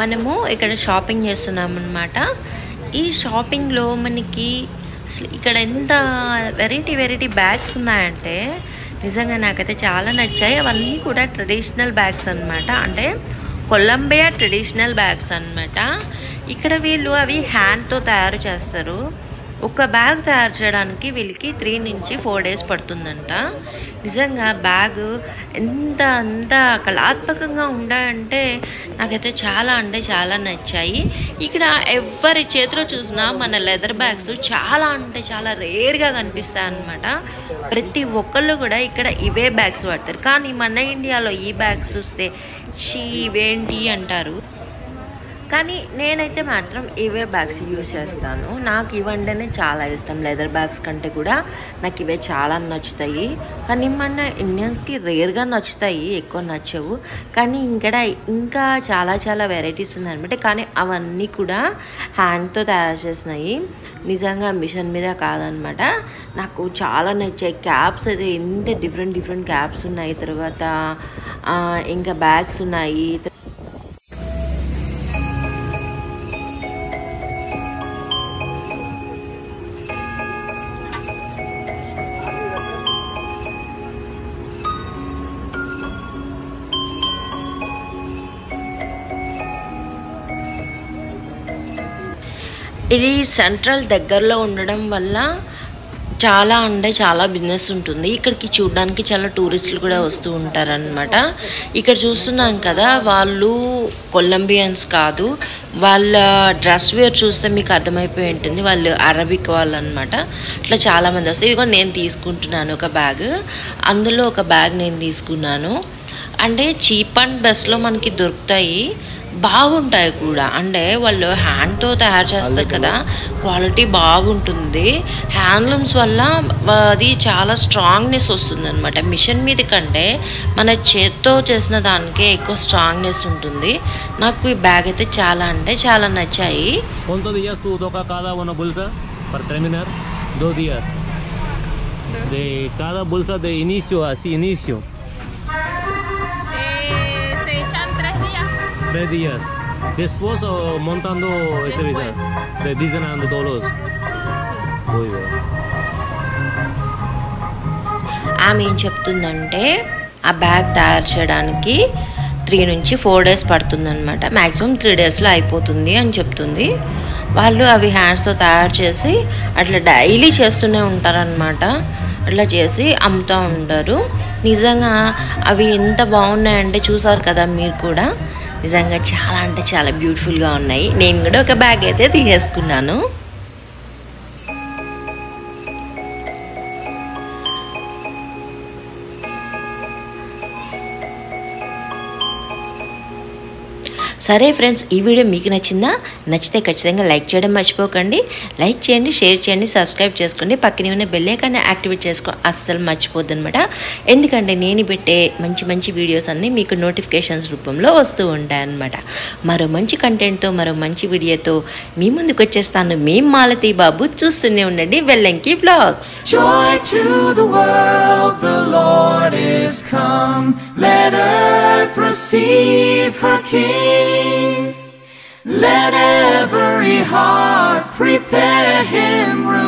మనము ఇక్కడ షాపింగ్ చేస్తున్నాం అన్నమాట. ఈ షాపింగ్లో మనకి అసలు ఇక్కడ ఎంత వెరైటీ బ్యాగ్స్ ఉన్నాయంటే నిజంగా నాకైతే చాలా నచ్చాయి. అవన్నీ కూడా ట్రెడిషనల్ బ్యాగ్స్ అన్నమాట, అంటే కొలంబియా ట్రెడిషనల్ బ్యాగ్స్ అన్నమాట. ఇక్కడ వీళ్ళు అవి హ్యాండ్తో తయారు చేస్తారు. ఒక బ్యాగ్ తయారు చేయడానికి వీళ్ళకి 3 నుంచి 4 days పడుతుందంట. నిజంగా బ్యాగ్ అంత కళాత్మకంగా ఉండాయంటే నాకైతే చాలా అంటే చాలా నచ్చాయి. ఇక్కడ ఎవరి చేతిలో చూసినా మన లెదర్ బ్యాగ్స్ చాలా అంటే చాలా రేర్గా కనిపిస్తాయి అన్నమాట. ప్రతి ఒక్కళ్ళు కూడా ఇక్కడ ఇవే బ్యాగ్స్ వాడతారు. కానీ మన ఇండియాలో ఈ బ్యాగ్స్ చూస్తే ఇవేంటి అంటారు. కానీ నేనైతే మాత్రం ఇవే బ్యాగ్స్ యూజ్ చేస్తాను. నాకు ఇవంటేనే చాలా ఇష్టం. లెదర్ బ్యాగ్స్ కంటే కూడా నాకు ఇవే చాలా నచ్చుతాయి. కానీ మన ఇండియన్స్కి రేర్గా నచ్చుతాయి, ఎక్కువ నచ్చవు. కానీ ఇక్కడ ఇంకా చాలా వెరైటీస్ ఉన్నాయన్నమాట. కానీ అవన్నీ కూడా హ్యాండ్తో తయారు చేసినాయి, నిజంగా మిషన్ మీద కాదనమాట. నాకు చాలా నచ్చాయి. క్యాప్స్ అయితే ఎంత డిఫరెంట్ క్యాప్స్ ఉన్నాయి. తర్వాత ఇంకా బ్యాగ్స్ ఉన్నాయి. ఇది సెంట్రల్ దగ్గరలో ఉండడం వల్ల చాలా అంటే చాలా బిజినెస్ ఉంటుంది. ఇక్కడికి చూడడానికి చాలా టూరిస్టులు కూడా వస్తూ ఉంటారనమాట. ఇక్కడ చూస్తున్నాం కదా, వాళ్ళు కొలంబియన్స్ కాదు. వాళ్ళ డ్రెస్ వేర్ చూస్తే మీకు అర్థమైపోయి ఉంటుంది, వాళ్ళు అరబిక్ వాళ్ళు అనమాట. అట్లా చాలామంది వస్తారు. ఇదిగో నేను తీసుకుంటున్నాను ఒక బ్యాగ్. అందులో ఒక బ్యాగ్ నేను తీసుకున్నాను. అంటే చీప్ అండ్ బెస్ట్లో మనకి దొరుకుతాయి, బాగుంటాయి కూడా. అంటే వాళ్ళు హ్యాండ్తో తయారు చేస్తారు కదా, క్వాలిటీ బాగుంటుంది. హ్యాండ్లూమ్స్ వల్ల అది చాలా స్ట్రాంగ్నెస్ వస్తుంది అనమాట. మిషన్ మీద కంటే మన చేత్తో చేసిన దానికే ఎక్కువ స్ట్రాంగ్నెస్ ఉంటుంది. నాకు ఈ బ్యాగ్ అయితే చాలా అంటే చాలా నచ్చాయి. días. Después montando ese video, de diseñando todos. Muy bien. ఆమె ఏం చెప్తుందంటే ఆ బ్యాగ్ తయారు చేయడానికి 3 నుంచి 4 days పడుతుందన్నమాట. మ్యాక్సిమం 3 daysలో అయిపోతుంది అని చెప్తుంది. వాళ్ళు అవి హ్యాండ్స్తో తయారు చేసి అట్లా డైలీ చేస్తూనే ఉంటారనమాట. అట్లా చేసి అమ్ముతూ ఉంటారు. నిజంగా అవి ఎంత బాగున్నాయంటే చూసారు కదా మీరు కూడా. నిజంగా చాలా అంటే చాలా బ్యూటిఫుల్గా ఉన్నాయి. నేను కూడా ఒక బ్యాగ్ అయితే తీసేసుకున్నాను. సరే ఫ్రెండ్స్, ఈ వీడియో మీకు నచ్చిందా? నచ్చితే ఖచ్చితంగా లైక్ చేయడం మర్చిపోకండి. లైక్ చేయండి, షేర్ చేయండి, సబ్స్క్రైబ్ చేసుకోండి. పక్కనే ఉన్న బెల్ ఐకాన్ని యాక్టివేట్ చేసుకో అస్సలు మర్చిపోద్దు అనమాట. ఎందుకంటే నేను పెట్టే మంచి మంచి వీడియోస్ అన్నీ మీకు నోటిఫికేషన్స్ రూపంలో వస్తూ ఉంటాయి అన్నమాట. మరో మంచి కంటెంట్తో, మరో మంచి వీడియోతో మీ ముందుకు వచ్చేస్తాను. మేము మాలతి బాబు. చూస్తూనే ఉండండి Vellanki vlogs. Joy to the world, the Lord is come. Let earth receive her King. Let every heart prepare him room.